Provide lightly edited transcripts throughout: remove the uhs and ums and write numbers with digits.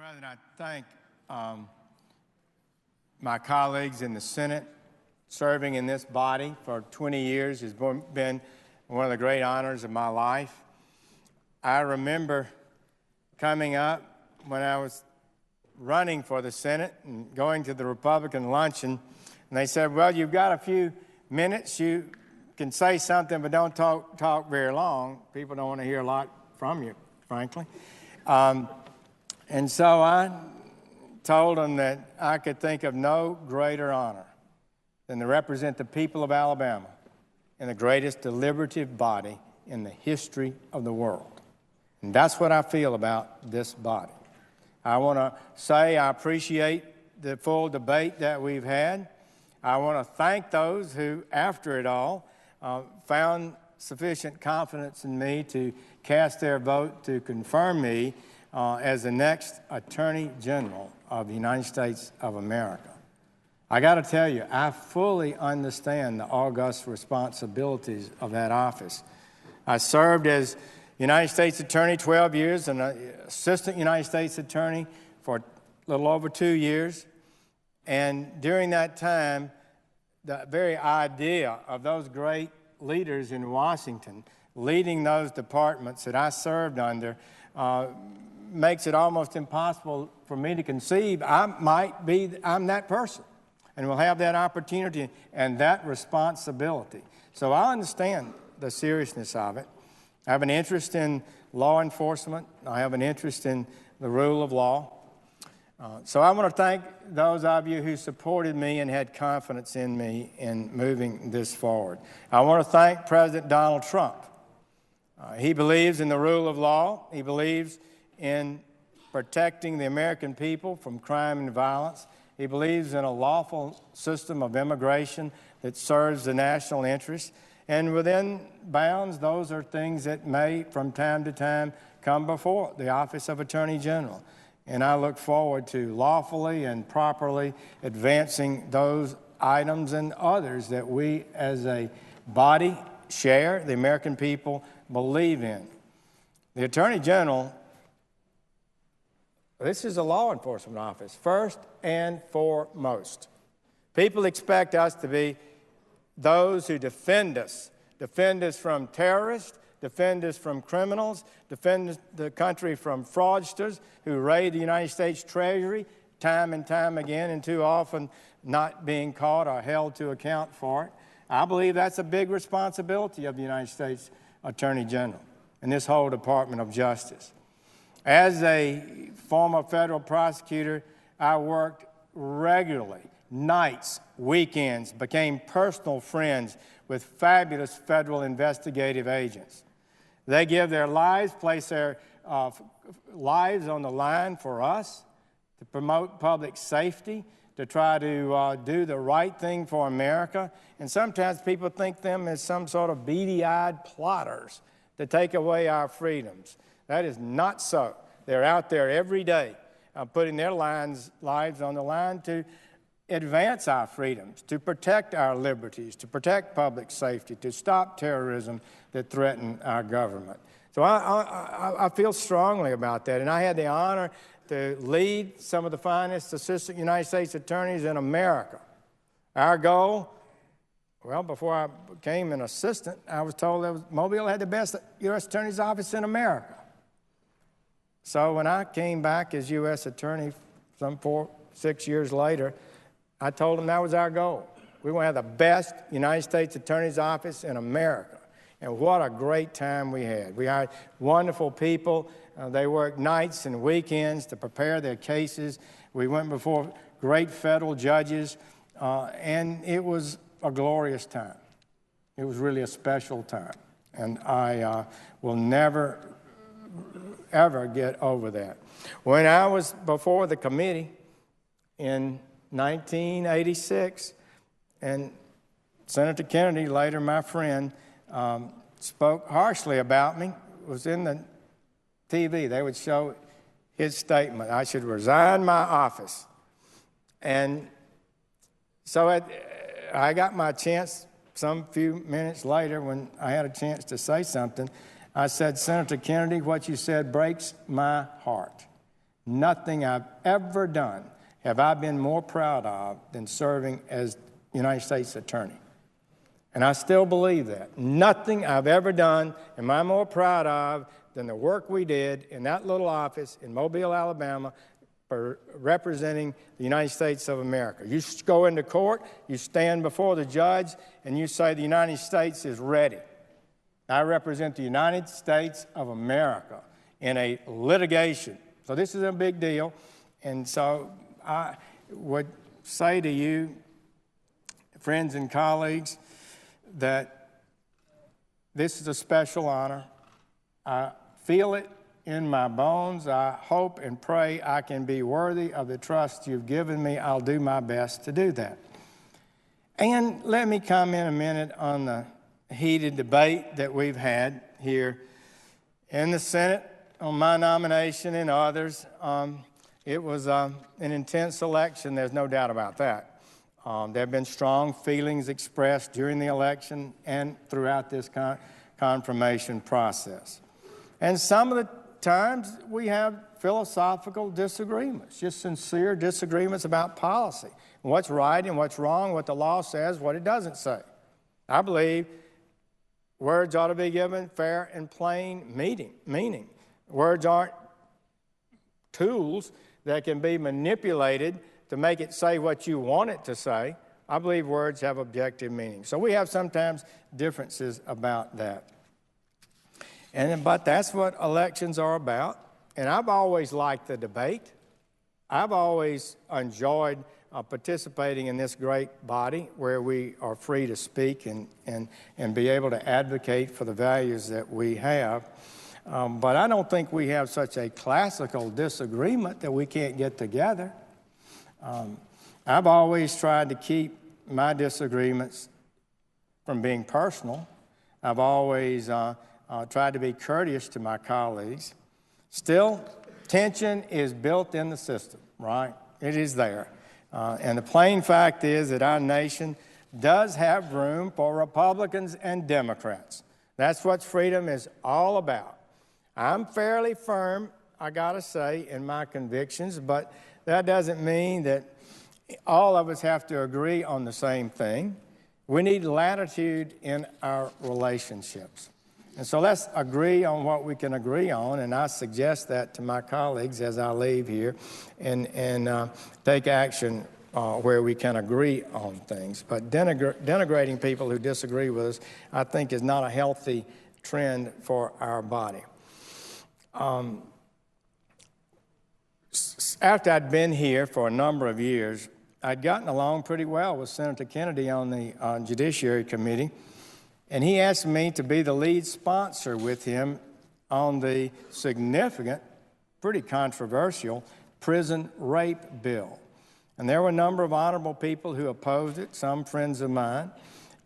President, I thank my colleagues in the Senate. Serving in this body for 20 years has been one of the great honors of my life. I remember coming up when I was running for the Senate and going to the Republican luncheon, and they said, well, you've got a few minutes. You can say something, but don't talk very long. People don't want to hear a lot from you, frankly. And so I told them that I could think of no greater honor than to represent the people of Alabama in the greatest deliberative body in the history of the world. And that's what I feel about this body. I want to say I appreciate the full debate that we've had. I want to thank those who, after it all, found sufficient confidence in me to cast their vote to confirm me as the next Attorney General of the United States of America. I got to tell you, I fully understand the august responsibilities of that office. I served as United States Attorney 12 years and an Assistant United States Attorney for a little over 2 years. And during that time, the very idea of those great leaders in Washington leading those departments that I served under makes it almost impossible for me to conceive I'm that person and will have that opportunity and that responsibility. So I understand the seriousness of it. I have an interest in law enforcement. I have an interest in the rule of law. So I want to thank those of you who supported me and had confidence in me in moving this forward. I want to thank President Donald Trump. He believes in the rule of law. He believes in protecting the American people from crime and violence. He believes in a lawful system of immigration that serves the national interest. And within bounds, those are things that may, from time to time, come before the Office of Attorney General. And I look forward to lawfully and properly advancing those items and others that we as a body share, the American people believe in. The Attorney General, this is a law enforcement office, first and foremost. People expect us to be those who defend us from terrorists, defend us from criminals, defend the country from fraudsters who raid the United States Treasury time and time again and too often not being caught or held to account for it. I believe that's a big responsibility of the United States Attorney General and this whole Department of Justice. As a former federal prosecutor, I worked regularly, nights, weekends, became personal friends with fabulous federal investigative agents. They give their lives, place their lives on the line for us to promote public safety, to try to do the right thing for America. And sometimes people think them as some sort of beady-eyed plotters to take away our freedoms. That is not so. They're out there every day putting their lives on the line to advance our freedoms, to protect our liberties, to protect public safety, to stop terrorism that threaten our government. So I feel strongly about that, and I had the honor to lead some of the finest assistant United States attorneys in America. Our goal, well, before I became an assistant, I was told that Mobile had the best U.S. Attorney's Office in America. So when I came back as U.S. Attorney some 6 years later, I told them that was our goal. We want to have the best United States Attorney's Office in America. And what a great time we had. We had wonderful people. They worked nights and weekends to prepare their cases. We went before great federal judges, and it was a glorious time. It was really a special time. And I will never, ever get over that. When I was before the committee in 1986, and Senator Kennedy, later my friend, spoke harshly about me. It was in the TV. They would show his statement. I should resign my office. And so I got my chance some few minutes later when I had a chance to say something. I said, Senator Kennedy, what you said breaks my heart. nothing I've ever done have I been more proud of than serving as United States Attorney. And I still believe that. Nothing I've ever done am I more proud of than the work we did in that little office in Mobile, Alabama, for representing the United States of America. You go into court, you stand before the judge, and you say the United States is ready. I represent the United States of America in a litigation. So this is a big deal. And so I would say to you, friends and colleagues, that this is a special honor. I feel it in my bones. I hope and pray I can be worthy of the trust you've given me. I'll do my best to do that. And let me comment a minute on the heated debate that we've had here in the Senate on my nomination and others. It was an intense election, there's no doubt about that. There have been strong feelings expressed during the election and throughout this confirmation process. And some of the times we have philosophical disagreements, just sincere disagreements about policy, what's right and what's wrong, what the law says, what it doesn't say. I believe words ought to be given fair and plain meaning. Words aren't tools that can be manipulated to make it say what you want it to say. I believe words have objective meaning. So we have sometimes differences about that. But that's what elections are about. And I've always liked the debate. I've always enjoyed participating in this great body where we are free to speak and be able to advocate for the values that we have. But I don't think we have such a classical disagreement that we can't get together. I've always tried to keep my disagreements from being personal. I've always tried to be courteous to my colleagues. Still, tension is built in the system, right? It is there. And the plain fact is that our nation does have room for Republicans and Democrats. That's what freedom is all about. I'm fairly firm, I gotta say, in my convictions, but that doesn't mean that all of us have to agree on the same thing. We need latitude in our relationships. And so let's agree on what we can agree on, and I suggest that to my colleagues as I leave here and take action where we can agree on things. But denigrating people who disagree with us, I think, is not a healthy trend for our body. After I'd been here for a number of years, I'd gotten along pretty well with Senator Kennedy on the Judiciary Committee, and he asked me to be the lead sponsor with him on the significant, pretty controversial prison rape bill. And there were a number of honorable people who opposed it, some friends of mine,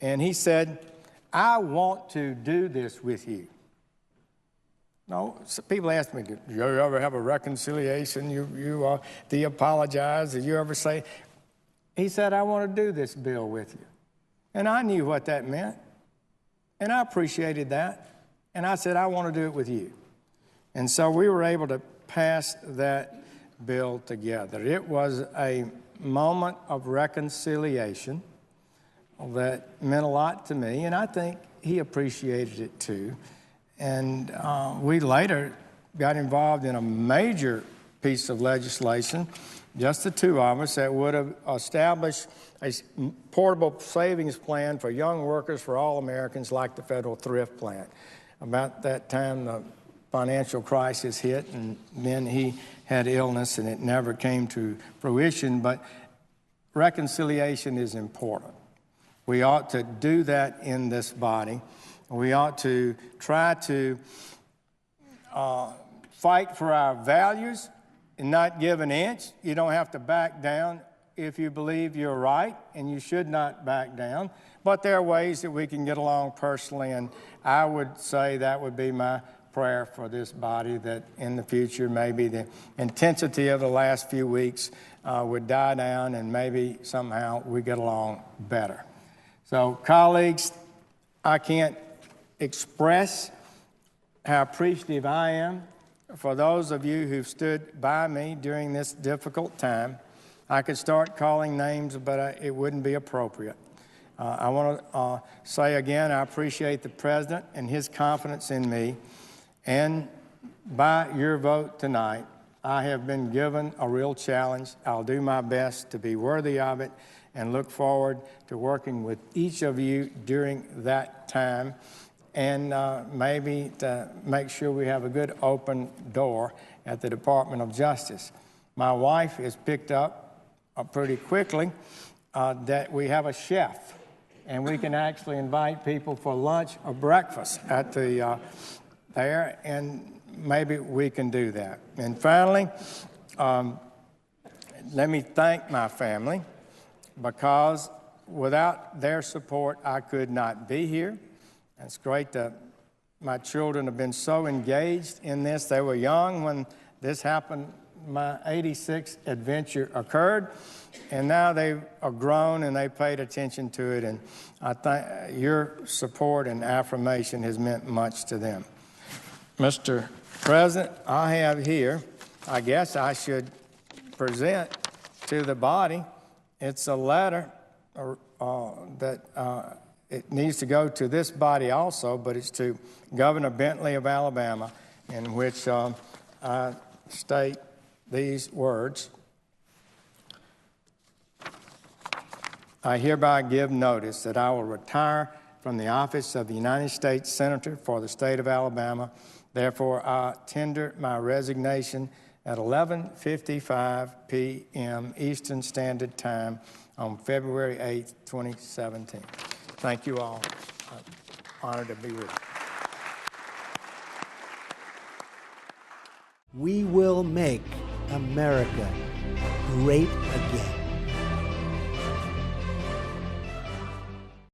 and he said, "I want to do this with you." No, people ask me, "Do you ever have a reconciliation? Do you apologize? Did you ever say?" He said, "I want to do this bill with you." And I knew what that meant, and I appreciated that. And I said, "I want to do it with you." And so we were able to pass that bill together. It was a moment of reconciliation that meant a lot to me, and I think he appreciated it too. And we later got involved in a major piece of legislation, just the two of us, that would have established a portable savings plan for young workers for all Americans, like the federal thrift plan. About that time, the financial crisis hit, and then he had illness, and it never came to fruition. But reconciliation is important. We ought to do that in this body. We ought to try to fight for our values and not give an inch. You don't have to back down if you believe you're right, and you should not back down. But there are ways that we can get along personally, and I would say that would be my prayer for this body, that in the future maybe the intensity of the last few weeks would die down, and maybe somehow we get along better. So, colleagues, I can't express how appreciative I am for those of you who've stood by me during this difficult time. I could start calling names, but it wouldn't be appropriate. I want to say again, I appreciate the President and his confidence in me. And by your vote tonight, I have been given a real challenge. I'll do my best to be worthy of it and look forward to working with each of you during that time, and maybe to make sure we have a good open door at the Department of Justice. My wife has picked up pretty quickly that we have a chef, and we can actually invite people for lunch or breakfast at the there, and maybe we can do that. And finally, let me thank my family, because without their support, I could not be here. It's great that my children have been so engaged in this. They were young when this happened. My '86 adventure occurred, and now they are grown and they paid attention to it, and I think your support and affirmation has meant much to them. Mr. President, I have here, I guess I should present to the body. It's a letter that it needs to go to this body also, but it's to Governor Bentley of Alabama, in which I state these words. I hereby give notice that I will retire from the office of the United States Senator for the state of Alabama. Therefore, I tender my resignation at 11:55 p.m. Eastern Standard Time on February 8, 2017. Thank you all. I'm honored to be with you. We will make America great again.